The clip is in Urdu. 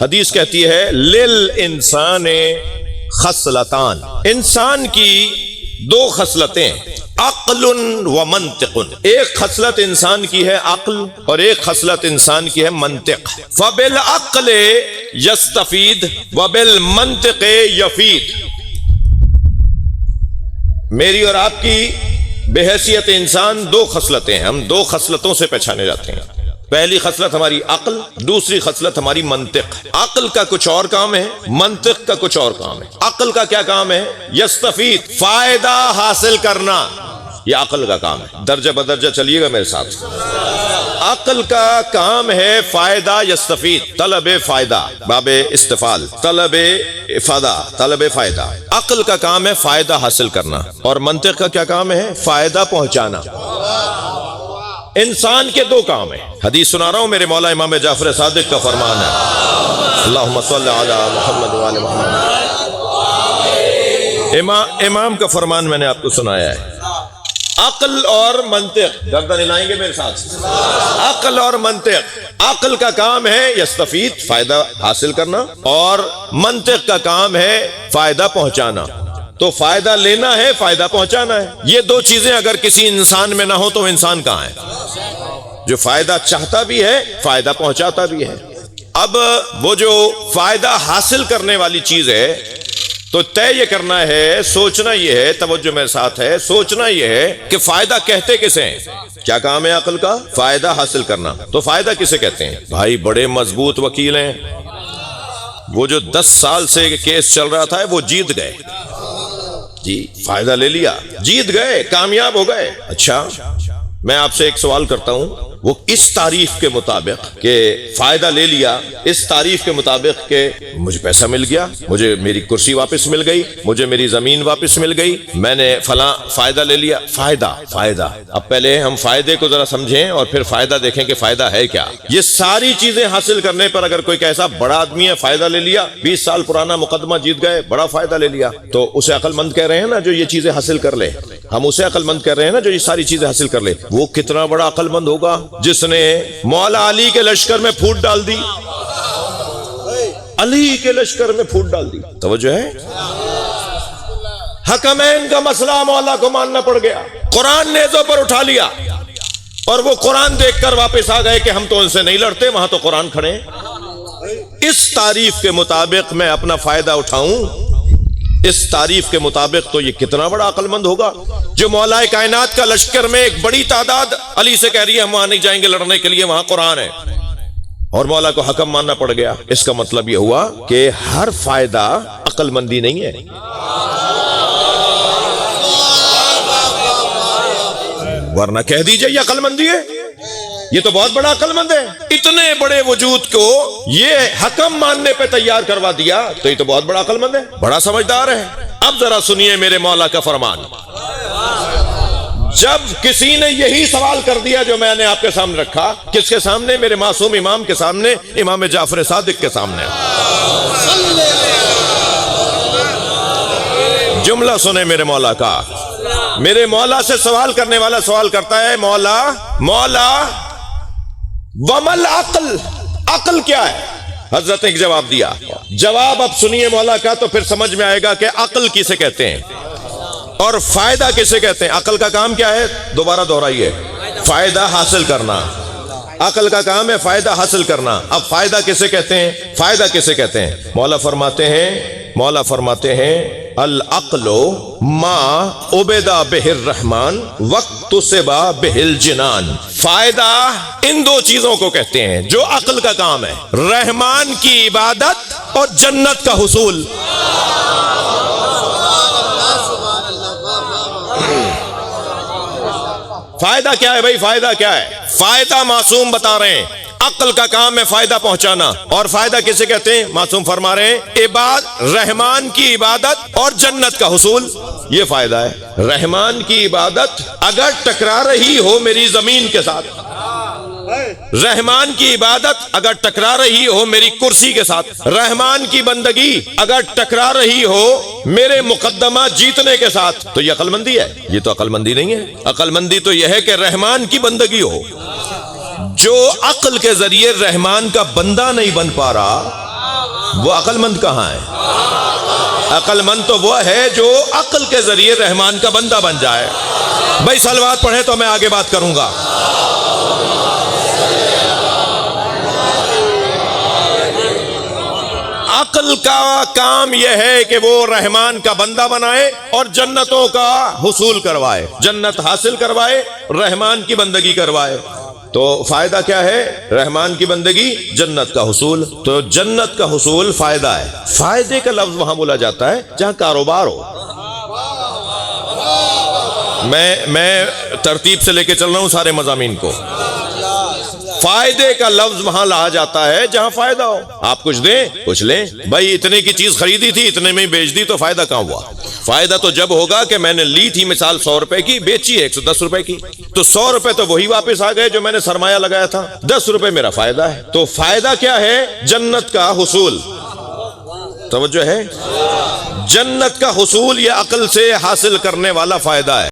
حدیث کہتی ہے لل انسان خصلتان، انسان کی دو خصلتیں، عقل و منطق، ایک خصلت انسان کی ہے عقل اور ایک خصلت انسان کی ہے منطق. فبالعقل یستفید وبالمنطق یفید. میری اور آپ کی بحیثیت انسان دو خصلتیں ہیں، ہم دو خصلتوں سے پہچانے جاتے ہیں. پہلی خصلت ہماری عقل، دوسری خصلت ہماری منطق. عقل کا کچھ اور کام ہے، منطق کا کچھ اور کام ہے. عقل کا کیا کام ہے؟ یستفید، فائدہ حاصل کرنا، یہ عقل کا کام ہے. درجہ بدرجہ چلیے گا میرے ساتھ. عقل کا کام ہے فائدہ یستفید، طلب فائدہ، باب استفال، طلب افادہ، طلب فائدہ. عقل کا کام ہے فائدہ حاصل کرنا، اور منطق کا کیا کام ہے؟ فائدہ پہنچانا. انسان کے دو کام ہیں. حدیث سنا رہا ہوں، میرے مولا امام جعفر صادق کا فرمان ہے، اللہم صلی علی محمد وعلی محمد. امام کا فرمان میں نے آپ کو سنایا ہے. عقل اور منطق، گردن ہلائیں گے میرے ساتھ. عقل اور منطق، عقل کا کام ہے یستفید، فائدہ حاصل کرنا، اور منطق کا کام ہے فائدہ پہنچانا. تو فائدہ لینا ہے، فائدہ پہنچانا ہے. یہ دو چیزیں اگر کسی انسان میں نہ ہو تو انسان کہاں ہے؟ جو فائدہ چاہتا بھی ہے، فائدہ پہنچاتا بھی ہے. اب وہ جو فائدہ حاصل کرنے والی چیز ہے تو طے یہ کرنا ہے، سوچنا یہ ہے، توجہ میرے ساتھ ہے، سوچنا یہ ہے کہ فائدہ کہتے کسے ہیں؟ کیا کام ہے عقل کا؟ فائدہ حاصل کرنا. تو فائدہ کسے کہتے ہیں؟ بھائی بڑے مضبوط وکیل ہیں، وہ جو 10 سال سے کیس چل رہا تھا وہ جیت گئے. جی فائدہ لے لیا، جیت گئے، کامیاب ہو گئے. اچھا میں آپ سے ایک سوال کرتا ہوں، وہ اس تعریف کے مطابق کہ فائدہ لے لیا، اس تعریف کے مطابق کہ مجھے پیسہ مل گیا، مجھے میری کرسی واپس مل گئی، مجھے میری زمین واپس مل گئی، میں نے فلاں فائدہ لے لیا. فائدہ. اب پہلے ہم فائدے کو ذرا سمجھیں اور پھر فائدہ دیکھیں کہ فائدہ ہے کیا. یہ ساری چیزیں حاصل کرنے پر اگر کوئی ایسا بڑا آدمی ہے، فائدہ لے لیا، 20 سال پرانا مقدمہ جیت گئے، بڑا فائدہ لے لیا، تو اسے عقل مند کہہ رہے ہیں نا جو یہ چیزیں حاصل کر لے. ہم اسے عقل مند کہہ رہے ہیں نا جو یہ ساری چیزیں حاصل کر لے. وہ کتنا بڑا عقل مند ہوگا جس نے مولا علی کے لشکر میں پھوٹ ڈال دی، علی کے لشکر میں پھوٹ ڈال دی. توجہ ہے؟ حکمین کا مسئلہ مولا کو ماننا پڑ گیا، قرآن نیزوں پر اٹھا لیا، اور وہ قرآن دیکھ کر واپس آ گئے کہ ہم تو ان سے نہیں لڑتے، وہاں تو قرآن کھڑے ہیں. اس تعریف کے مطابق میں اپنا فائدہ اٹھاؤں، اس تعریف کے مطابق تو یہ کتنا بڑا عقل مند ہوگا جو مولا کائنات کا لشکر میں ایک بڑی تعداد علی سے کہہ رہی ہے ہم وہاں نہیں جائیں گے لڑنے کے لیے، وہاں قرآن ہے، اور مولا کو حکم ماننا پڑ گیا. اس کا مطلب یہ ہوا کہ ہر فائدہ عقل مندی نہیں ہے. ورنہ کہہ دیجئے یہ عقل مندی ہے، یہ تو بہت بڑا عقل مند ہے. اتنے بڑے وجود کو یہ حکم ماننے پہ تیار کروا دیا تو یہ تو بہت بڑا عقل مند ہے، بڑا سمجھدار ہے. اب ذرا سنیے میرے مولا کا فرمان. جب کسی نے یہی سوال کر دیا جو میں نے آپ کے سامنے رکھا، کس کے سامنے؟ میرے معصوم امام کے سامنے، امام جعفر صادق کے سامنے. جملہ سنے میرے مولا کا. میرے مولا سے سوال کرنے والا سوال کرتا ہے، مولا ومل عقل، عقل کیا ہے؟ حضرت نے ایک جواب دیا. جواب اب سنیے مولا کا تو پھر سمجھ میں آئے گا کہ عقل کسے کہتے ہیں اور فائدہ کسے کہتے ہیں. عقل کا کام کیا ہے؟ دوبارہ دہرائیے، فائدہ حاصل کرنا. عقل کا کام ہے فائدہ حاصل کرنا. اب فائدہ کسے کہتے ہیں؟ فائدہ کسے کہتے ہیں؟ مولا فرماتے ہیں العقل ما عبدا بہ الرحمن وقت سبا بہ الجنان. فائدہ ان دو چیزوں کو کہتے ہیں جو عقل کا کام ہے، رحمان کی عبادت اور جنت کا حصول. فائدہ کیا ہے بھائی؟ فائدہ کیا ہے؟ فائدہ معصوم بتا رہے ہیں عقل کا کام ہے فائدہ پہنچانا. اور فائدہ کسے کہتے ہیں؟ معصوم فرما رہے ہیں رحمان کی عبادت اور جنت کا حصول. یہ فائدہ ہے. رحمان کی عبادت اگر ٹکرا رہی ہو میری زمین کے ساتھ، رحمان کی عبادت اگر ٹکرا رہی ہو میری کرسی کے ساتھ، رحمان کی بندگی اگر ٹکرا رہی ہو میرے مقدمہ جیتنے کے ساتھ، تو یہ عقل مندی ہے؟ یہ تو عقل مندی نہیں ہے. عقل مندی تو یہ ہے کہ رحمان کی بندگی ہو. جو عقل کے ذریعے رحمان کا بندہ نہیں بن پا رہا وہ عقل مند کہاں ہے؟ عقل مند تو وہ ہے جو عقل کے ذریعے رحمان کا بندہ بن جائے. بھائی صلوات پڑھے تو میں آگے بات کروں گا. عقل کا کام یہ ہے کہ وہ رحمان کا بندہ بنائے اور جنتوں کا حصول کروائے، جنت حاصل کروائے، رحمان کی بندگی کروائے. تو فائدہ کیا ہے؟ رحمان کی بندگی، جنت کا حصول. تو جنت کا حصول فائدہ ہے. فائدے کا لفظ وہاں بولا جاتا ہے جہاں کاروبار ہو. میں ترتیب سے لے کے چل رہا ہوں سارے مضامین کو. فائدے کا لفظ وہاں لایا جاتا ہے جہاں فائدہ ہو. آپ کچھ دیں کچھ لیں. بھائی اتنے کی چیز خریدی تھی، اتنے میں ہی بیچ دی، تو فائدہ کہاں ہوا؟ فائدہ تو جب ہوگا کہ میں نے لی تھی مثال 100 روپے کی، بیچی ہے 110 روپے کی، تو 100 روپے تو وہی واپس آ گئے جو میں نے سرمایہ لگایا تھا. 10 روپے میرا فائدہ ہے. تو فائدہ کیا ہے؟ جنت کا حصول. توجہ ہے؟ جنت کا حصول یہ عقل سے حاصل کرنے والا فائدہ ہے.